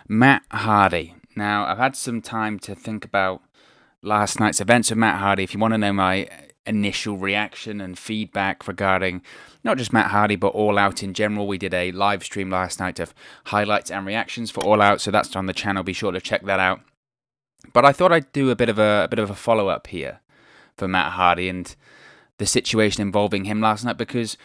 Matt Hardy. Now, I've had some time to think about last night's events with Matt Hardy. If you want to know my initial reaction and feedback regarding not just Matt Hardy but All Out in general, we did a live stream last night of highlights and reactions for All Out, so that's on the channel. Be sure to check that out. But I thought I'd do a bit of a follow up here for Matt Hardy and the situation involving him last night, because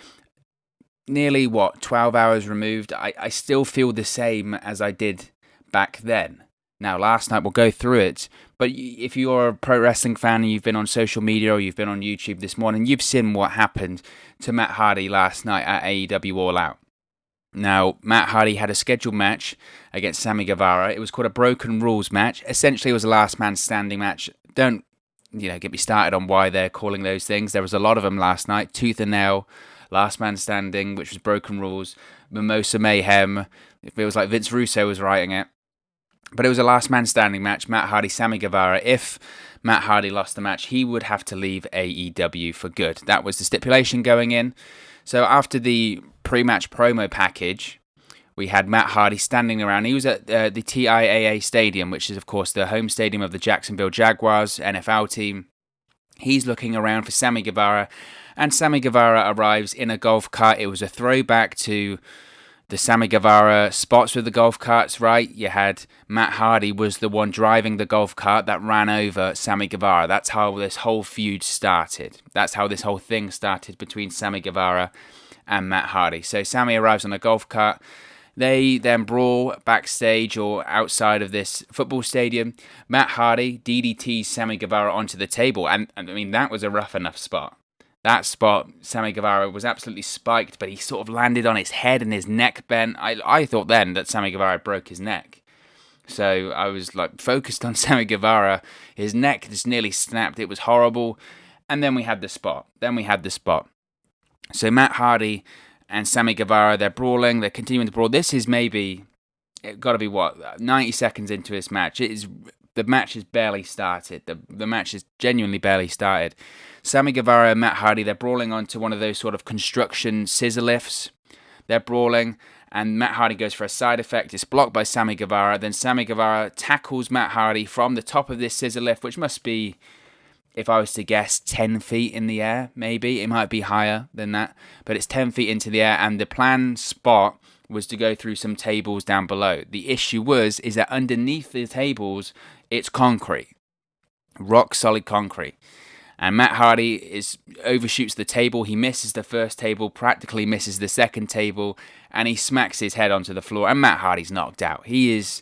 nearly 12 hours removed, I still feel the same as I did back then. Now, last night we'll go through it, but if you're a pro wrestling fan and you've been on social media or you've been on YouTube this morning, you've seen what happened to Matt Hardy last night at AEW All Out. Now, Matt Hardy had a scheduled match against Sammy Guevara. It was called a Broken Rules match. Essentially, it was a last man standing match. Don't, get me started on why they're calling those things. There was a lot of them last night. Tooth and Nail, Last Man Standing, which was Broken Rules, Mimosa Mayhem. It feels like Vince Russo was writing it. But it was a last man standing match, Matt Hardy, Sammy Guevara. If Matt Hardy lost the match, he would have to leave AEW for good. That was the stipulation going in. So after the pre-match promo package, we had Matt Hardy standing around. He was at the TIAA Stadium, which is, of course, the home stadium of the Jacksonville Jaguars NFL team. He's looking around for Sammy Guevara, and Sammy Guevara arrives in a golf cart. It was a throwback to the Sammy Guevara spots with the golf carts, right? You had Matt Hardy was the one driving the golf cart that ran over Sammy Guevara. That's how this whole feud started. That's how this whole thing started between Sammy Guevara and Matt Hardy. So Sammy arrives on a golf cart. They then brawl backstage or outside of this football stadium. Matt Hardy DDTs Sammy Guevara onto the table. And I mean, that was a rough enough spot. That spot, Sammy Guevara was absolutely spiked, but he sort of landed on his head and his neck bent. I thought then that Sammy Guevara broke his neck. So I was focused on Sammy Guevara. His neck just nearly snapped. It was horrible. And then we had the spot. So Matt Hardy and Sammy Guevara, they're brawling. They're continuing to brawl. This is maybe, it got to be 90 seconds into this match. The match has barely started. The match has genuinely barely started. Sammy Guevara and Matt Hardy, they're brawling onto one of those sort of construction scissor lifts. They're brawling, and Matt Hardy goes for a side effect. It's blocked by Sammy Guevara. Then Sammy Guevara tackles Matt Hardy from the top of this scissor lift, which must be, if I was to guess, 10 feet in the air, maybe. It might be higher than that, but it's 10 feet into the air, and the planned spot was to go through some tables down below. The issue is that underneath the tables, it's concrete. Rock solid concrete. And Matt Hardy overshoots the table. He misses the first table, practically misses the second table, and he smacks his head onto the floor. And Matt Hardy's knocked out. He is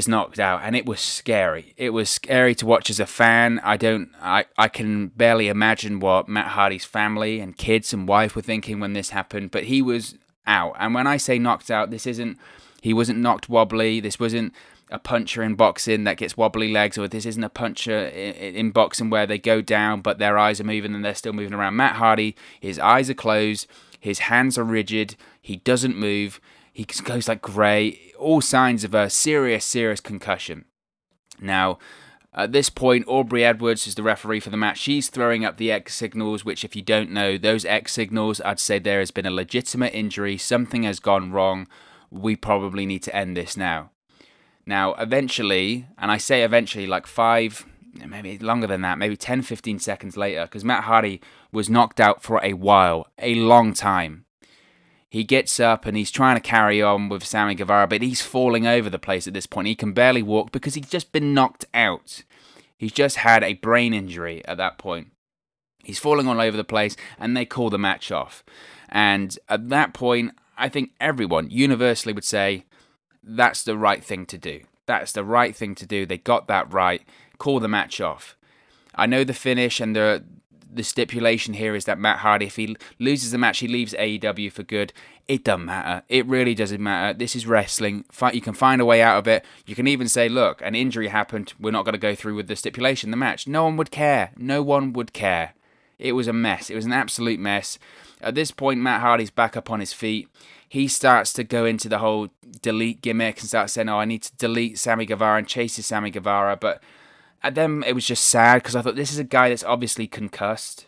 knocked out, and it was scary. It was scary to watch as a fan. I can barely imagine what Matt Hardy's family and kids and wife were thinking when this happened. But he was out. And when I say knocked out, he wasn't knocked wobbly. This wasn't a puncher in boxing that gets wobbly legs, or this isn't a puncher in boxing where they go down but their eyes are moving and they're still moving around. Matt Hardy, his eyes are closed, his hands are rigid, he doesn't move, he goes like grey, all signs of a serious concussion. Now, at this point, Aubrey Edwards is the referee for the match. She's throwing up the X signals, which, if you don't know, those X signals, I'd say there has been a legitimate injury, something has gone wrong, we probably need to end this now. Now, eventually, and I say eventually, like 5, maybe longer than that, maybe 10, 15 seconds later, because Matt Hardy was knocked out for a while, a long time. He gets up and he's trying to carry on with Sammy Guevara, but he's falling over the place at this point. He can barely walk because he's just been knocked out. He's just had a brain injury at that point. He's falling all over the place, and they call the match off. And at that point, I think everyone universally would say, that's the right thing to do. That's the right thing to do. They got that right. Call the match off. I know the finish and the stipulation here is that Matt Hardy, if he loses the match, he leaves AEW for good. It doesn't matter. It really doesn't matter. This is wrestling. You can find a way out of it. You can even say, look, an injury happened. We're not going to go through with the stipulation, the match. No one would care. No one would care. It was a mess. It was an absolute mess. At this point, Matt Hardy's back up on his feet. He starts to go into the whole delete gimmick and starts saying, I need to delete Sammy Guevara and chases Sammy Guevara. But at them, it was just sad because I thought, this is a guy that's obviously concussed.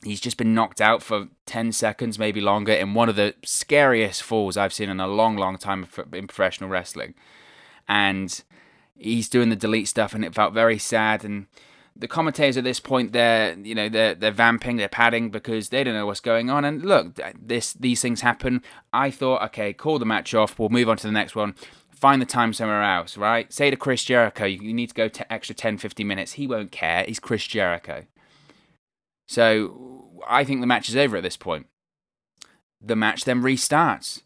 He's just been knocked out for 10 seconds, maybe longer, in one of the scariest falls I've seen in a long, long time in professional wrestling. And he's doing the delete stuff, and it felt very sad. And the commentators at this point, they're vamping, they're padding because they don't know what's going on. And look, these things happen. I thought, okay, call the match off. We'll move on to the next one. Find the time somewhere else, right? Say to Chris Jericho, you need to go extra 10, 15 minutes. He won't care. He's Chris Jericho. So I think the match is over at this point. The match then restarts.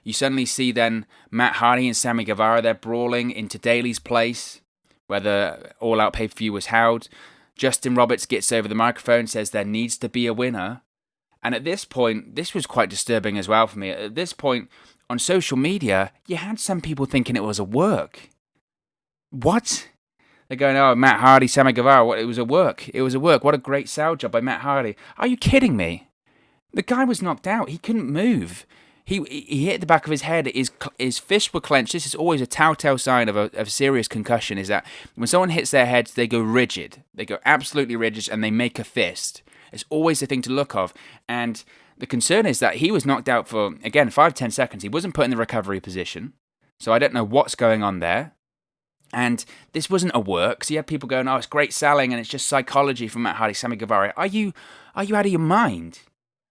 You suddenly see then Matt Hardy and Sammy Guevara, they're brawling into Daly's place, where the All Out pay-per-view was held. Justin Roberts gets over the microphone, says there needs to be a winner. And at this point, this was quite disturbing as well for me. At this point, on social media, you had some people thinking it was a work. What? They're going, oh, Matt Hardy, Sammy Guevara, it was a work. It was a work. What a great sell job by Matt Hardy. Are you kidding me? The guy was knocked out. He couldn't move. He hit the back of his head. His fists were clenched. This is always a telltale sign of a serious concussion, is that when someone hits their heads, they go rigid. They go absolutely rigid, and they make a fist. It's always the thing to look of. And the concern is that he was knocked out for, again, 5-10 seconds. He wasn't put in the recovery position. So I don't know what's going on there. And this wasn't a work. So you had people going, oh, it's great selling, and it's just psychology from Matt Hardy, Sammy Guevara. Are you out of your mind?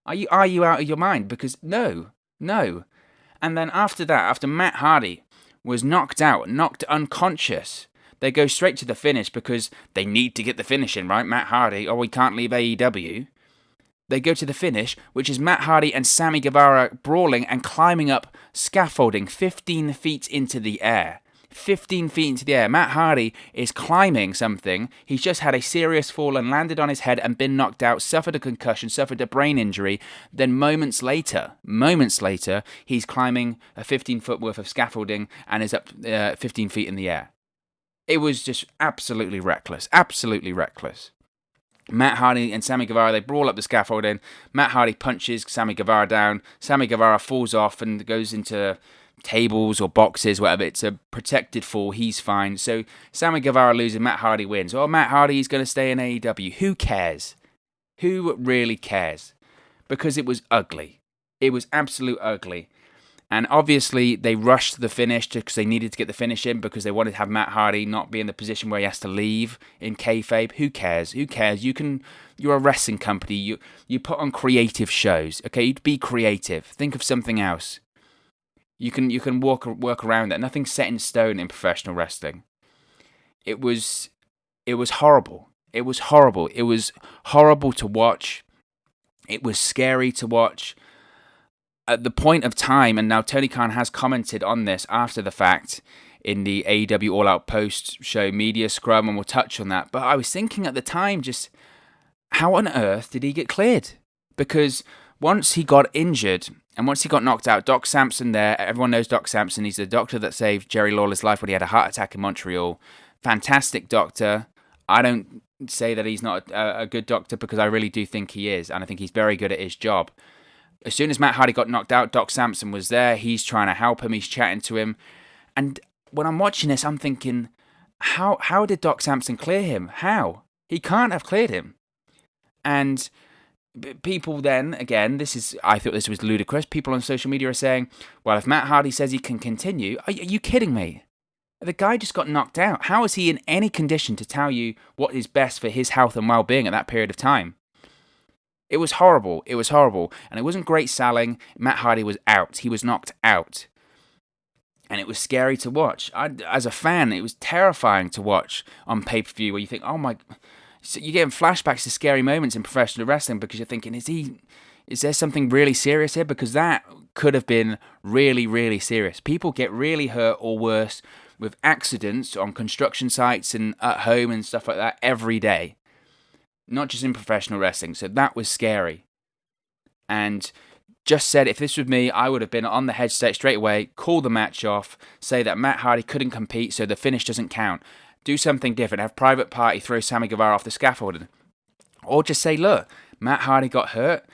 Are you out of your mind? Because no. And then after Matt Hardy was knocked out, knocked unconscious, they go straight to the finish because they need to get the finish in, right? Matt Hardy, we can't leave AEW. They go to the finish, which is Matt Hardy and Sammy Guevara brawling and climbing up scaffolding 15 feet into the air. 15 feet into the air. Matt Hardy is climbing something. He's just had a serious fall and landed on his head and been knocked out, suffered a concussion, suffered a brain injury. Then moments later, he's climbing a 15-foot worth of scaffolding and is up 15 feet in the air. It was just absolutely reckless. Matt Hardy and Sammy Guevara, they brawl up the scaffolding. Matt Hardy punches Sammy Guevara down. Sammy Guevara falls off and goes into tables or boxes, whatever. It's a protected fall. He's fine. So Sammy Guevara loses, Matt Hardy wins. Matt Hardy's going to stay in AEW. Who cares? Who really cares? Because it was ugly. It was absolute ugly. And obviously they rushed to the finish because they needed to get the finish in because they wanted to have Matt Hardy not be in the position where he has to leave in kayfabe. Who cares? You're a wrestling company. You put on creative shows. Okay, you'd be creative. Think of something else. You can work around that. Nothing's set in stone in professional wrestling. It was horrible. It was horrible. It was horrible to watch. It was scary to watch. At the point of time, and now Tony Khan has commented on this after the fact in the AEW All Out post-show media scrum, and we'll touch on that. But I was thinking at the time, just how on earth did he get cleared? Because once he got injured and once he got knocked out, Doc Sampson there, everyone knows Doc Sampson. He's the doctor that saved Jerry Lawler's life when he had a heart attack in Montreal. Fantastic doctor. I don't say that he's not a good doctor because I really do think he is, and I think he's very good at his job. As soon as Matt Hardy got knocked out, Doc Sampson was there. He's trying to help him. He's chatting to him. And when I'm watching this, I'm thinking, how did Doc Sampson clear him? How? He can't have cleared him. And people then, again, I thought this was ludicrous. People on social media are saying, well, if Matt Hardy says he can continue, are you kidding me? The guy just got knocked out. How is he in any condition to tell you what is best for his health and well-being at that period of time? It was horrible. And it wasn't great selling. Matt Hardy was out. He was knocked out. And it was scary to watch. As a fan, it was terrifying to watch on pay-per-view where you think, oh my... So you're getting flashbacks to scary moments in professional wrestling because you're thinking, is there something really serious here? Because that could have been really, really serious. People get really hurt or worse with accidents on construction sites and at home and stuff like that every day. Not just in professional wrestling. So that was scary. And just said, if this was me, I would have been on the head straight away, call the match off, say that Matt Hardy couldn't compete, so the finish doesn't count. Do something different. Have Private Party throw Sammy Guevara off the scaffolding. Or just say, look, Matt Hardy got hurt.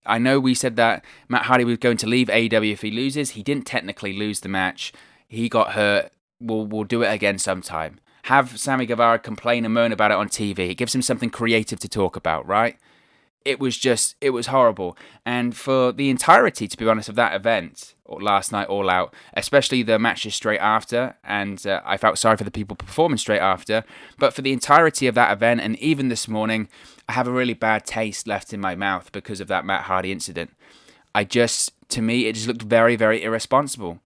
I know we said that Matt Hardy was going to leave AEW if he loses. He didn't technically lose the match. He got hurt. We'll do it again sometime. Have Sammy Guevara complain and moan about it on TV. It gives him something creative to talk about, right? It was horrible. And for the entirety, to be honest, of that event, or last night, All Out, especially the matches straight after, and I felt sorry for the people performing straight after, but for the entirety of that event, and even this morning, I have a really bad taste left in my mouth because of that Matt Hardy incident. To me, it just looked very, very irresponsible.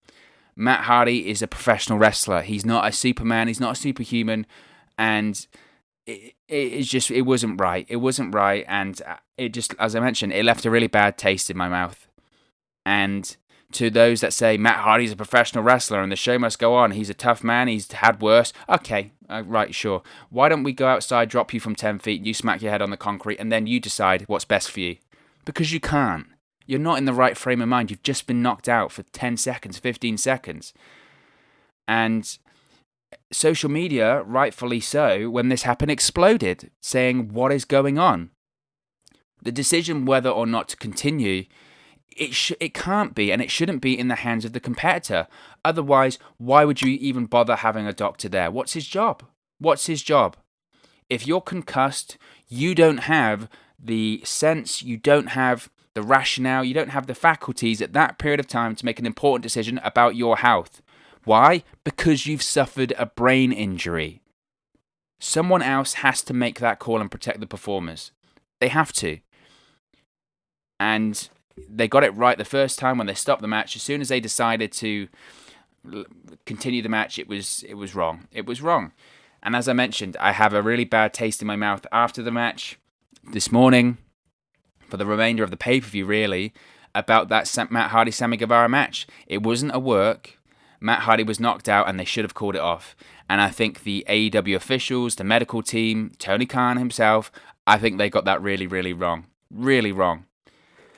Matt Hardy is a professional wrestler. He's not a Superman. He's not a superhuman. And it wasn't right. It wasn't right. And it just, as I mentioned, it left a really bad taste in my mouth. And to those that say Matt Hardy's a professional wrestler and the show must go on, he's a tough man, he's had worse. Okay, right, sure. Why don't we go outside, drop you from 10 feet, you smack your head on the concrete, and then you decide what's best for you? Because you can't. You're not in the right frame of mind. You've just been knocked out for 10 seconds, 15 seconds. And social media, rightfully so, when this happened, exploded, saying, what is going on? The decision whether or not to continue, it can't be, and it shouldn't be in the hands of the competitor. Otherwise, why would you even bother having a doctor there? What's his job? What's his job? If you're concussed, you don't have the sense, you don't have the rationale, you don't have the faculties at that period of time to make an important decision about your health. Why? Because you've suffered a brain injury. Someone else has to make that call and protect the performers. They have to. And they got it right the first time when they stopped the match. As soon as they decided to continue the match, it was wrong. It was wrong. And as I mentioned, I have a really bad taste in my mouth after the match this morning, for the remainder of the pay-per-view, really, about that Matt Hardy-Sammy Guevara match. It wasn't a work. Matt Hardy was knocked out, and they should have called it off. And I think the AEW officials, the medical team, Tony Khan himself, I think they got that really, really wrong. Really wrong.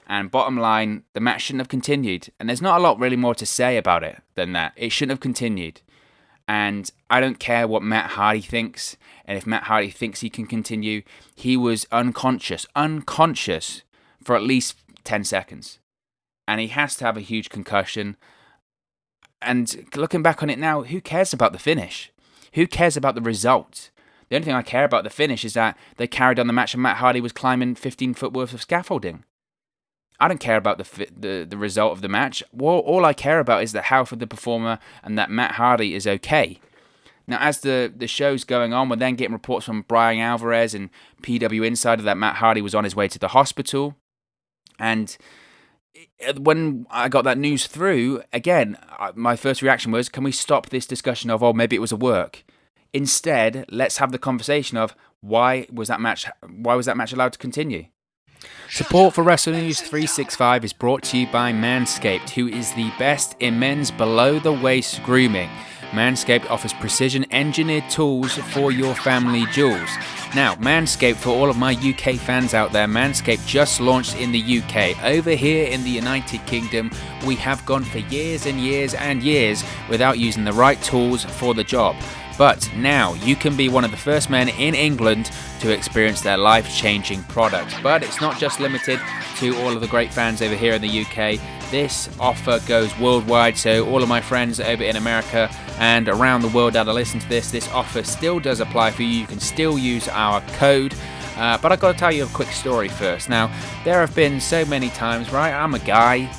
And bottom line, the match shouldn't have continued. And there's not a lot really more to say about it than that. It shouldn't have continued. And I don't care what Matt Hardy thinks. And if Matt Hardy thinks he can continue, he was unconscious for at least 10 seconds. And he has to have a huge concussion. And looking back on it now, who cares about the finish? Who cares about the result? The only thing I care about the finish is that they carried on the match and Matt Hardy was climbing 15 foot worth of scaffolding. I don't care about the result of the match. All I care about is the health of the performer and that Matt Hardy is okay. Now, as the show's going on, we're then getting reports from Brian Alvarez and PW Insider that Matt Hardy was on his way to the hospital. And when I got that news through, again, my first reaction was, can we stop this discussion of, oh, maybe it was a work? Instead, let's have the conversation of, why was that match allowed to continue? Support for Wrestle News 365 is brought to you by Manscaped, who is the best in men's below-the-waist grooming. Manscaped offers precision-engineered tools for your family jewels. Now, Manscaped, for all of my UK fans out there, Manscaped just launched in the UK. Over here in the United Kingdom, we have gone for years and years and years without using the right tools for the job. But now you can be one of the first men in England to experience their life-changing product. But it's not just limited to all of the great fans over here in the UK. This offer goes worldwide, so all of my friends over in America and around the world that are listening to this offer still does apply for you. You can still use our code. But I've got to tell you a quick story first. Now, there have been so many times, right? I'm a guy.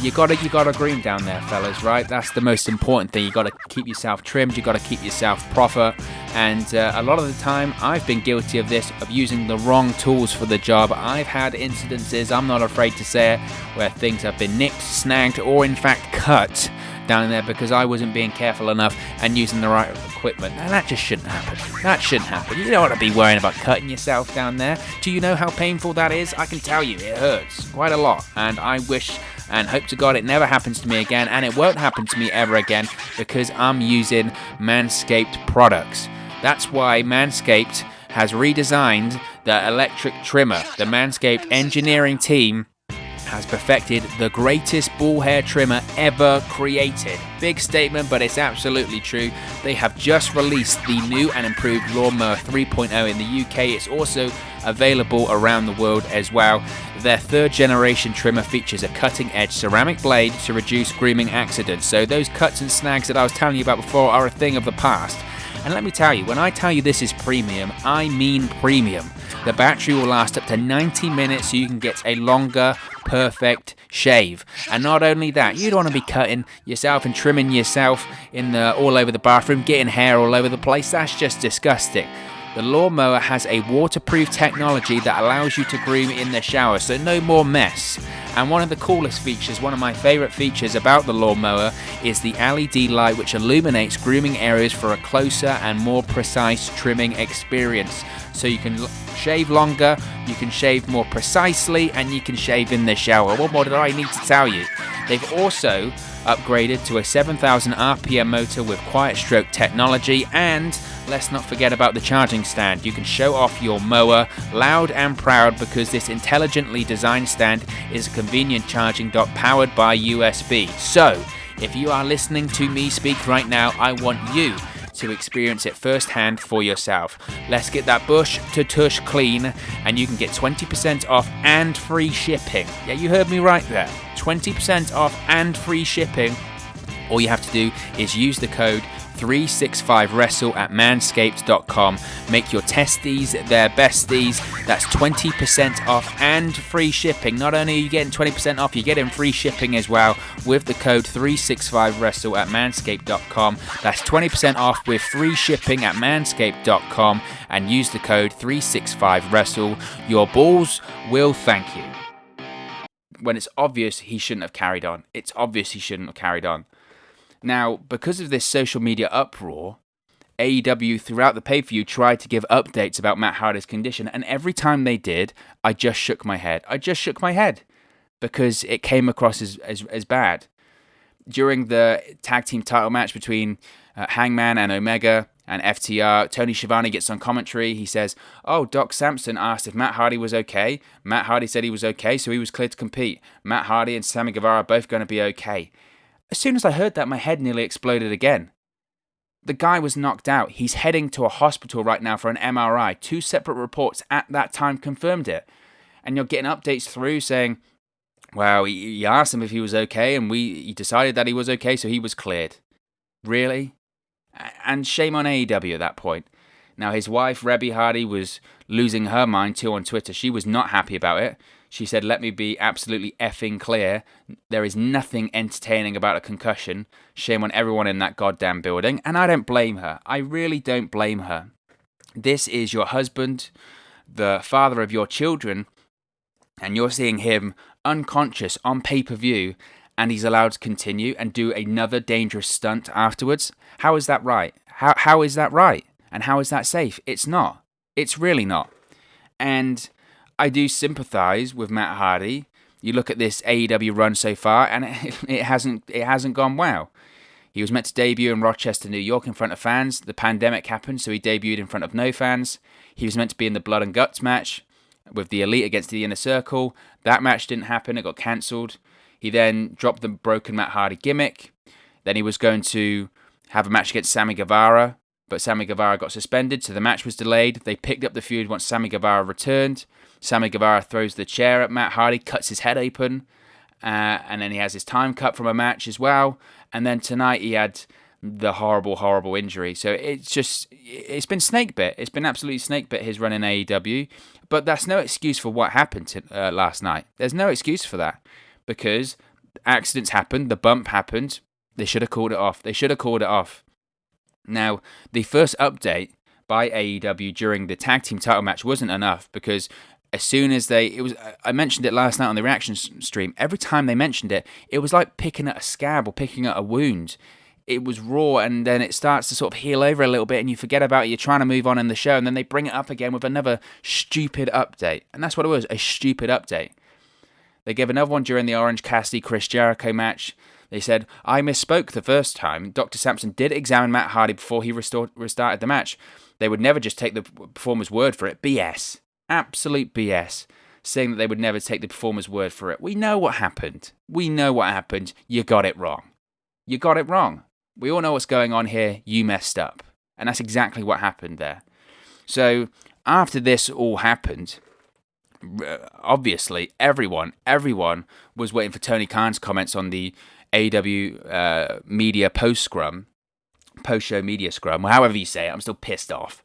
You gotta groom down there, fellas, right? That's the most important thing. You gotta keep yourself trimmed. You gotta keep yourself proper. And a lot of the time, I've been guilty of this, of using the wrong tools for the job. I've had incidences, I'm not afraid to say it, where things have been nicked, snagged, or in fact cut down there because I wasn't being careful enough and using the right equipment. Now that just shouldn't happen. That shouldn't happen. You don't want to be worrying about cutting yourself down there. Do you know how painful that is? I can tell you, it hurts quite a lot. And I wish and hope to God it never happens to me again, and it won't happen to me ever again because I'm using Manscaped products. That's why Manscaped has redesigned the electric trimmer. The Manscaped engineering team has perfected the greatest ball hair trimmer ever created. Big statement, but it's absolutely true. They have just released the new and improved Lawnmower 3.0 in the UK. It's also available around the world as well. Their third generation trimmer features a cutting edge ceramic blade to reduce grooming accidents. So those cuts and snags that I was telling you about before are a thing of the past. And let me tell you, when I tell you this is premium, I mean premium. The battery will last up to 90 minutes so you can get a longer, perfect shave. And not only that, you don't want to be cutting yourself and trimming yourself all over the bathroom, getting hair all over the place. That's just disgusting. The lawnmower has a waterproof technology that allows you to groom in the shower, so no more mess. And one of the coolest features, one of my favourite features about the lawnmower, is the LED light which illuminates grooming areas for a closer and more precise trimming experience. So you can shave longer, you can shave more precisely, and you can shave in the shower. What more did I need to tell you? They've also upgraded to a 7,000 RPM motor with quiet stroke technology, and let's not forget about the charging stand. You can show off your mower loud and proud because this intelligently designed stand is a convenient charging dock powered by USB. So, if you are listening to me speak right now, I want you to experience it firsthand for yourself. Let's get that bush to tush clean, and you can get 20% off and free shipping. Yeah, you heard me right there. 20% off and free shipping. All you have to do is use the code 365wrestle at manscaped.com. Make your testies their besties. That's 20% off and free shipping. Not only are you getting 20% off, you're getting free shipping as well with the code 365wrestle at manscaped.com. That's 20% off with free shipping at manscaped.com, and use the code 365wrestle. Your balls will thank you. When it's obvious he shouldn't have carried on. It's obvious he shouldn't have carried on. Now, because of this social media uproar, AEW throughout the pay-per-view tried to give updates about Matt Hardy's condition, and every time they did, I just shook my head. Because it came across as bad. During the tag team title match between Hangman and Omega and FTR, Tony Schiavone gets on commentary. He says, "Oh, Doc Sampson asked if Matt Hardy was okay. Matt Hardy said he was okay, so he was cleared to compete. Matt Hardy and Sammy Guevara are both going to be okay." As soon as I heard that, my head nearly exploded again. The guy was knocked out. He's heading to a hospital right now for an MRI. 2 separate reports at that time confirmed it. And you're getting updates through saying, well, he asked him if he was okay, and he decided that he was okay, so he was cleared. Really? And shame on AEW at that point. Now, his wife, Reby Hardy, was losing her mind too on Twitter. She was not happy about it. She said, "Let me be absolutely effing clear. There is nothing entertaining about a concussion. Shame on everyone in that goddamn building." And I don't blame her. I really don't blame her. This is your husband, the father of your children, and you're seeing him unconscious on pay-per-view, and he's allowed to continue and do another dangerous stunt afterwards. How is that right? How is that right? And how is that safe? It's not. It's really not. And I do sympathise with Matt Hardy. You look at this AEW run so far, and it hasn't gone well. He was meant to debut in Rochester, New York, in front of fans. The pandemic happened, so he debuted in front of no fans. He was meant to be in the Blood and Guts match with the Elite against the Inner Circle. That match didn't happen. It got cancelled. He then dropped the broken Matt Hardy gimmick. Then he was going to have a match against Sammy Guevara, but Sammy Guevara got suspended, so the match was delayed. They picked up the feud once Sammy Guevara returned. Sammy Guevara throws the chair at Matt Hardy, cuts his head open, and then he has his time cut from a match as well. And then tonight he had the horrible, horrible injury. So it's been snake bit. It's been absolutely snake bit, his run in AEW. But that's no excuse for what happened last night. There's no excuse for that, because accidents happened, the bump happened. They should have called it off. Now, the first update by AEW during the tag team title match wasn't enough, because as soon as I mentioned it last night on the reaction stream, every time they mentioned it, it was like picking at a scab or picking at a wound. It was raw, and then it starts to sort of heal over a little bit, and you forget about it, you're trying to move on in the show, and then they bring it up again with another stupid update. And that's what it was, a stupid update. They gave another one during the Orange Cassidy-Chris Jericho match. They said, "I misspoke the first time. Dr. Sampson did examine Matt Hardy before he restarted the match. They would never just take the performer's word for it." BS. Absolute BS. Saying that they would never take the performer's word for it. We know what happened. You got it wrong. We all know what's going on here. You messed up. And that's exactly what happened there. So, after this all happened, obviously, everyone was waiting for Tony Khan's comments on the AEW media post-scrum, post-show media scrum, or however you say it. I'm still pissed off.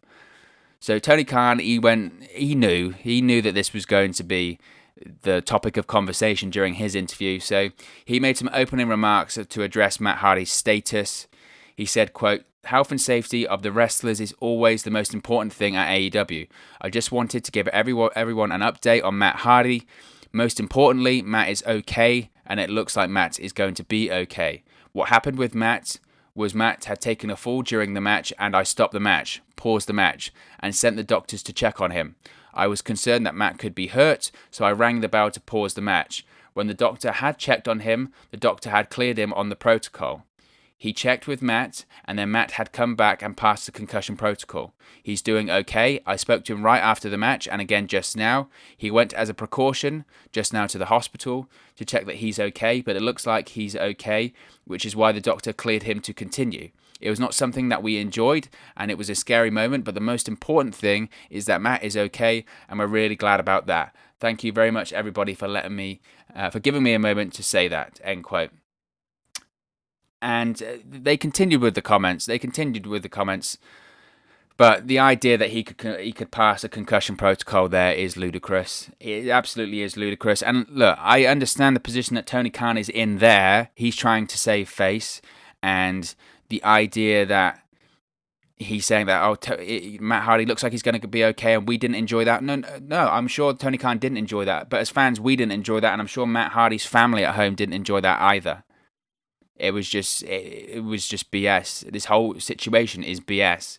So Tony Khan, he knew that this was going to be the topic of conversation during his interview. So he made some opening remarks to address Matt Hardy's status. He said, quote, "Health and safety of the wrestlers is always the most important thing at AEW. I just wanted to give everyone an update on Matt Hardy. Most importantly, Matt is okay, and it looks like Matt is going to be okay. What happened with Matt was Matt had taken a fall during the match, and I stopped the match, paused the match, and sent the doctors to check on him. I was concerned that Matt could be hurt, so I rang the bell to pause the match. When the doctor had checked on him, the doctor had cleared him on the protocol. He checked with Matt, and then Matt had come back and passed the concussion protocol. He's doing okay. I spoke to him right after the match, and again just now. He went as a precaution just now to the hospital to check that he's okay, but it looks like he's okay, which is why the doctor cleared him to continue. It was not something that we enjoyed, and it was a scary moment, but the most important thing is that Matt is okay, and we're really glad about that. Thank you very much, everybody, for giving me a moment to say that," end quote. And they continued with the comments. But the idea that he could pass a concussion protocol there is ludicrous. It absolutely is ludicrous. And look, I understand the position that Tony Khan is in there. He's trying to save face. And the idea that he's saying that, Matt Hardy looks like he's going to be okay and we didn't enjoy that. No, I'm sure Tony Khan didn't enjoy that. But as fans, we didn't enjoy that. And I'm sure Matt Hardy's family at home didn't enjoy that either. It was just BS. This whole situation is BS.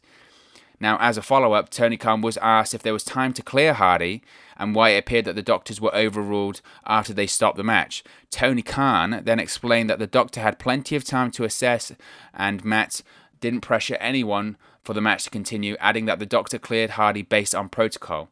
Now, as a follow-up, Tony Khan was asked if there was time to clear Hardy and why it appeared that the doctors were overruled after they stopped the match. Tony Khan then explained that the doctor had plenty of time to assess and Matt didn't pressure anyone for the match to continue, adding that the doctor cleared Hardy based on protocol.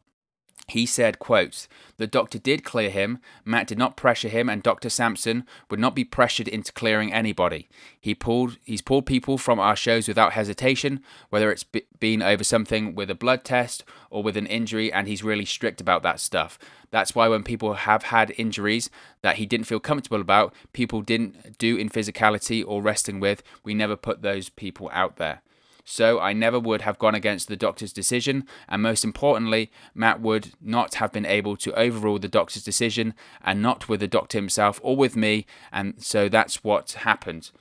He said, quote, "The doctor did clear him. Matt did not pressure him, and Dr. Sampson would not be pressured into clearing anybody. He's pulled people from our shows without hesitation, whether it's been over something with a blood test or with an injury, and he's really strict about that stuff. That's why when people have had injuries that he didn't feel comfortable about, people didn't do in physicality or wrestling with, we never put those people out there. So I never would have gone against the doctor's decision, and most importantly, Matt would not have been able to overrule the doctor's decision, and not with the doctor himself or with me, and so that's what happened.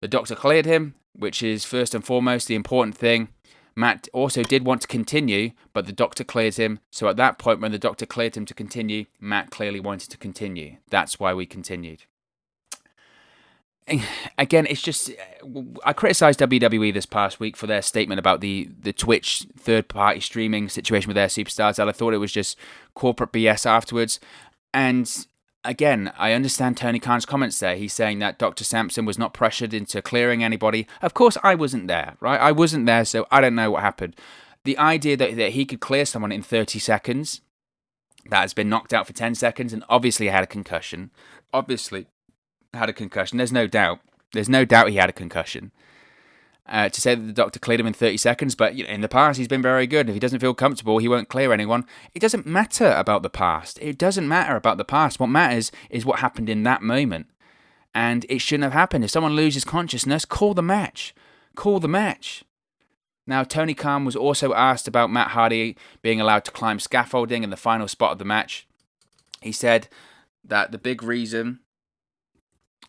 The doctor cleared him, which is first and foremost the important thing. Matt also did want to continue, but the doctor cleared him, so at that point when the doctor cleared him to continue, Matt clearly wanted to continue. That's why we continued." Again, it's just, I criticised WWE this past week for their statement about the Twitch third-party streaming situation with their superstars, and I thought it was just corporate BS afterwards. And again, I understand Tony Khan's comments there. He's saying that Dr. Sampson was not pressured into clearing anybody. Of course, I wasn't there, right? I wasn't there, so I don't know what happened. The idea that he could clear someone in 30 seconds that has been knocked out for 10 seconds and obviously had a concussion, There's no doubt. There's no doubt he had a concussion. To say that the doctor cleared him in 30 seconds, but in the past he's been very good. If he doesn't feel comfortable, he won't clear anyone. It doesn't matter about the past. What matters is what happened in that moment. And it shouldn't have happened. If someone loses consciousness, call the match. Now, Tony Khan was also asked about Matt Hardy being allowed to climb scaffolding in the final spot of the match. He said that the big reason...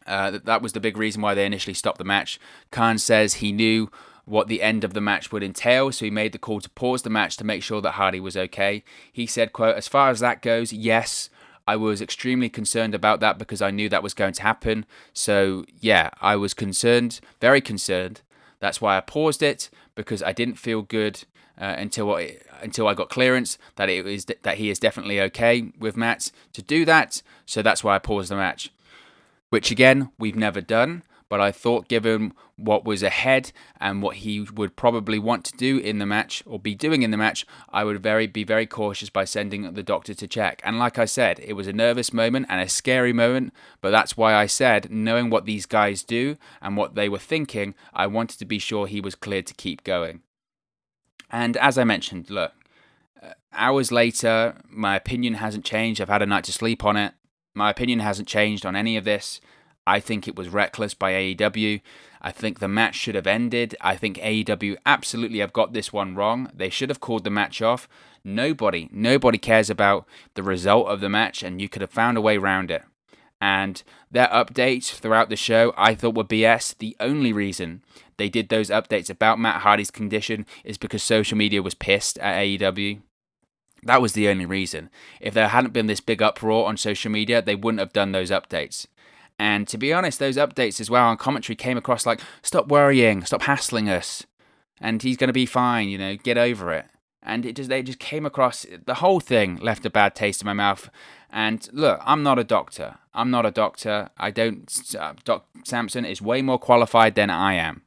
that was the big reason why they initially stopped the match. Khan says he knew what the end of the match would entail, so he made the call to pause the match to make sure that Hardy was okay. He said, quote, "As far as that goes, yes, I was extremely concerned about that because I knew that was going to happen. So, yeah, I was concerned, very concerned. That's why I paused it, because I didn't feel good until I got clearance that he is definitely okay with Matt to do that. So that's why I paused the match." Which, again, we've never done, but I thought given what was ahead and what he would probably want to do in the match, or be doing in the match, I would be very cautious by sending the doctor to check. And like I said, it was a nervous moment and a scary moment, but that's why I said, knowing what these guys do and what they were thinking, I wanted to be sure he was cleared to keep going. And as I mentioned, look, hours later, my opinion hasn't changed. I've had a night to sleep on it. My opinion hasn't changed on any of this. I think it was reckless by AEW. I think the match should have ended. I think AEW absolutely have got this one wrong. They should have called the match off. Nobody cares about the result of the match, and you could have found a way around it. And their updates throughout the show, I thought were BS. The only reason they did those updates about Matt Hardy's condition is because social media was pissed at AEW. That was the only reason. If there hadn't been this big uproar on social media, they wouldn't have done those updates. And to be honest, those updates as well on commentary came across like, stop worrying, stop hassling us, and he's going to be fine, get over it. And they just came across, the whole thing left a bad taste in my mouth. And look, I'm not a doctor. Doc Sampson is way more qualified than I am.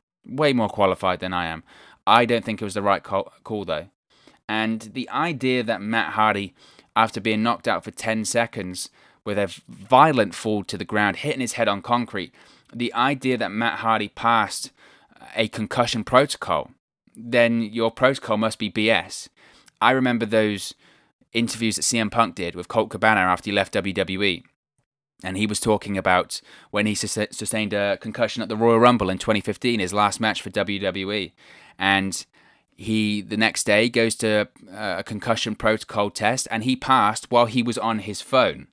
I don't think it was the right call though. And the idea that Matt Hardy, after being knocked out for 10 seconds with a violent fall to the ground, hitting his head on concrete, the idea that Matt Hardy passed a concussion protocol, then your protocol must be BS. I remember those interviews that CM Punk did with Colt Cabana after he left WWE. And he was talking about when he sustained a concussion at the Royal Rumble in 2015, his last match for WWE. And he, the next day, goes to a concussion protocol test, and he passed while he was on his phone.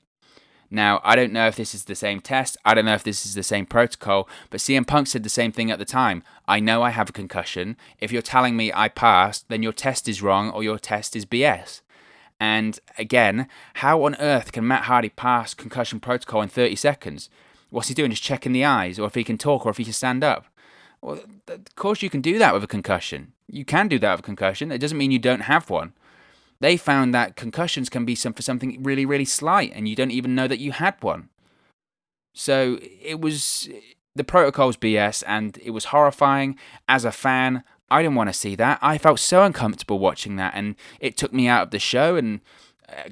Now, I don't know if this is the same test. I don't know if this is the same protocol, but CM Punk said the same thing at the time. I know I have a concussion. If you're telling me I passed, then your test is wrong or your test is BS. And again, how on earth can Matt Hardy pass concussion protocol in 30 seconds? What's he doing? Just checking the eyes, or if he can talk, or if he can stand up? Well, of course you can do that with a concussion. You can do that with a concussion. It doesn't mean you don't have one. They found that concussions can be for something really, really slight, and you don't even know that you had one. So the protocol's BS, and it was horrifying. As a fan, I didn't want to see that. I felt so uncomfortable watching that, and it took me out of the show. And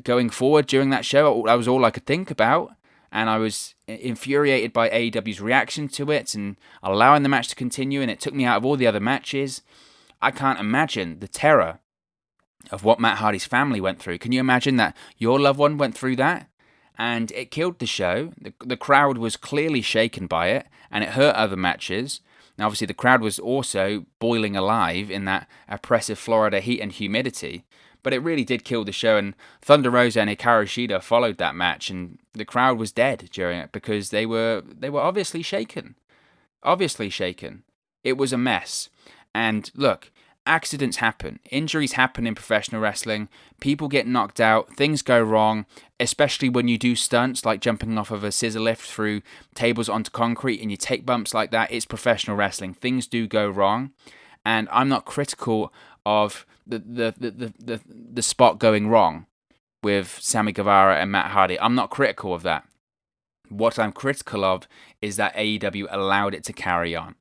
going forward during that show, that was all I could think about. And I was infuriated by AEW's reaction to it and allowing the match to continue, and it took me out of all the other matches. I can't imagine the terror of what Matt Hardy's family went through. Can you imagine that your loved one went through that? And it killed the show. The crowd was clearly shaken by it, and it hurt other matches. Now, obviously, the crowd was also boiling alive in that oppressive Florida heat and humidity. But it really did kill the show, and Thunder Rosa and Hikaru Shida followed that match, and the crowd was dead during it because they were obviously shaken. Obviously shaken. It was a mess. And look, accidents happen. Injuries happen in professional wrestling. People get knocked out. Things go wrong, especially when you do stunts like jumping off of a scissor lift through tables onto concrete and you take bumps like that. It's professional wrestling. Things do go wrong. And I'm not critical of the spot going wrong with Sammy Guevara and Matt Hardy. I'm not critical of that. What I'm critical of is that AEW allowed it to carry on.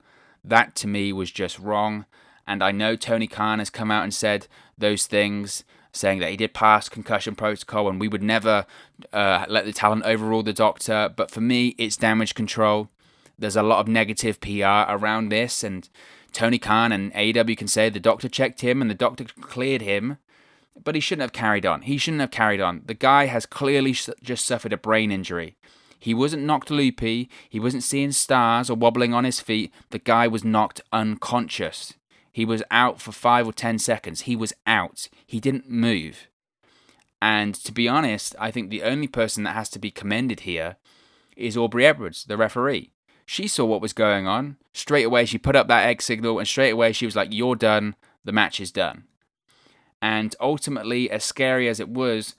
That to me was just wrong. And I know Tony Khan has come out and said those things, saying that he did pass concussion protocol and we would never let the talent overrule the doctor. But for me, it's damage control. There's a lot of negative PR around this, and Tony Khan and AEW can say the doctor checked him and the doctor cleared him, but he shouldn't have carried on. The guy has clearly just suffered a brain injury. He wasn't knocked loopy. He wasn't seeing stars or wobbling on his feet. The guy was knocked unconscious. He was out for 5 or 10 seconds. He was out. He didn't move. And to be honest, I think the only person that has to be commended here is Aubrey Edwards, the referee. She saw what was going on. Straight away, she put up that egg signal, and straight away she was like, "You're done. The match is done." And ultimately, as scary as it was,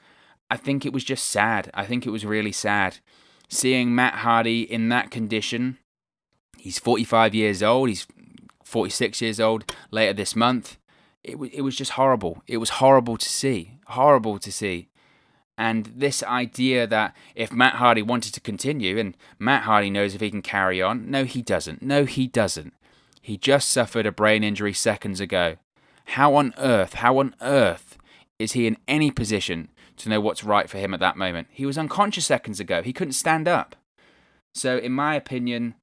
I think it was just sad. I think it was really sad. Seeing Matt Hardy in that condition, he's 45 years old, he's 46 years old later this month. It was just horrible. It was horrible to see. Horrible to see. And this idea that if Matt Hardy wanted to continue, and Matt Hardy knows if he can carry on, no, he doesn't. He just suffered a brain injury seconds ago. How on earth is he in any position to know what's right for him at that moment? He was unconscious seconds ago. He couldn't stand up. So in my opinion,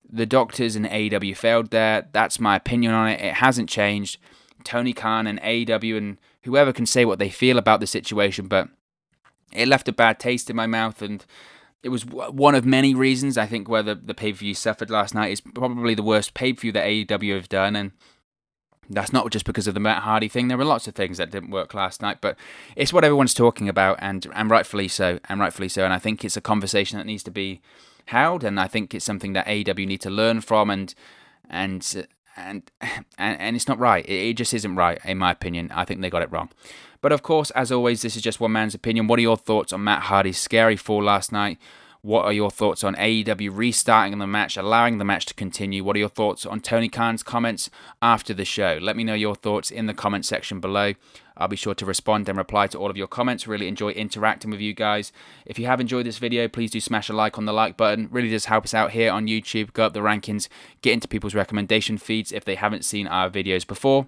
the doctors and AEW failed there. That's my opinion on it. It hasn't changed. Tony Khan and AEW and whoever can say what they feel about the situation, but it left a bad taste in my mouth, and it was one of many reasons, I think, where the pay-per-view suffered last night. Is probably the worst pay-per-view that AEW have done, and that's not just because of the Matt Hardy thing. There were lots of things that didn't work last night, but it's what everyone's talking about, and rightfully so, and I think it's a conversation that needs to be held, and I think it's something that AEW need to learn from, and it's not right. It just isn't right, in my opinion. I think they got it wrong. But of course, as always, this is just one man's opinion. What are your thoughts on Matt Hardy's scary fall last night? What are your thoughts on AEW restarting the match, allowing the match to continue? What are your thoughts on Tony Khan's comments after the show? Let me know your thoughts in the comment section below. I'll be sure to respond and reply to all of your comments. Really enjoy interacting with you guys. If you have enjoyed this video, please do smash a like on the like button. Really does help us out here on YouTube. Go up the rankings, get into people's recommendation feeds if they haven't seen our videos before.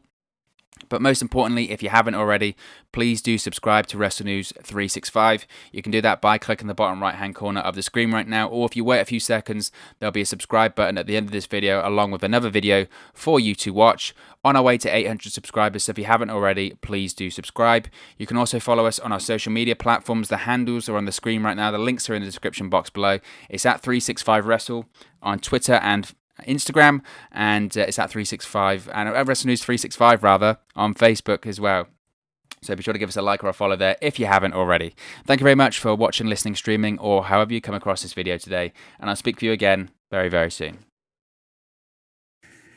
But most importantly, if you haven't already, please do subscribe to Wrestle News 365. You can do that by clicking the bottom right hand corner of the screen right now, or if you wait a few seconds, there'll be a subscribe button at the end of this video along with another video for you to watch. On our way to 800 subscribers, so if you haven't already, please do subscribe. You can also follow us on our social media platforms. The handles are on the screen right now. The links are in the description box below. It's at 365Wrestle on Twitter and Instagram, and it's at 365 and at Wrestle News 365 rather on Facebook as well. So be sure to give us a like or a follow there if you haven't already. Thank you very much for watching, listening, streaming, or however you come across this video today, and I'll speak to you again very, very soon.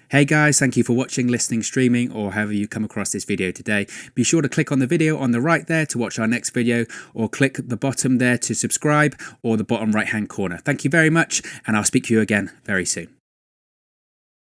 Hey guys, thank you for watching, listening, streaming, or however you come across this video today. Be sure to click on the video on the right there to watch our next video, or click the bottom there to subscribe, or the bottom right hand corner. Thank you very much, and I'll speak to you again very soon.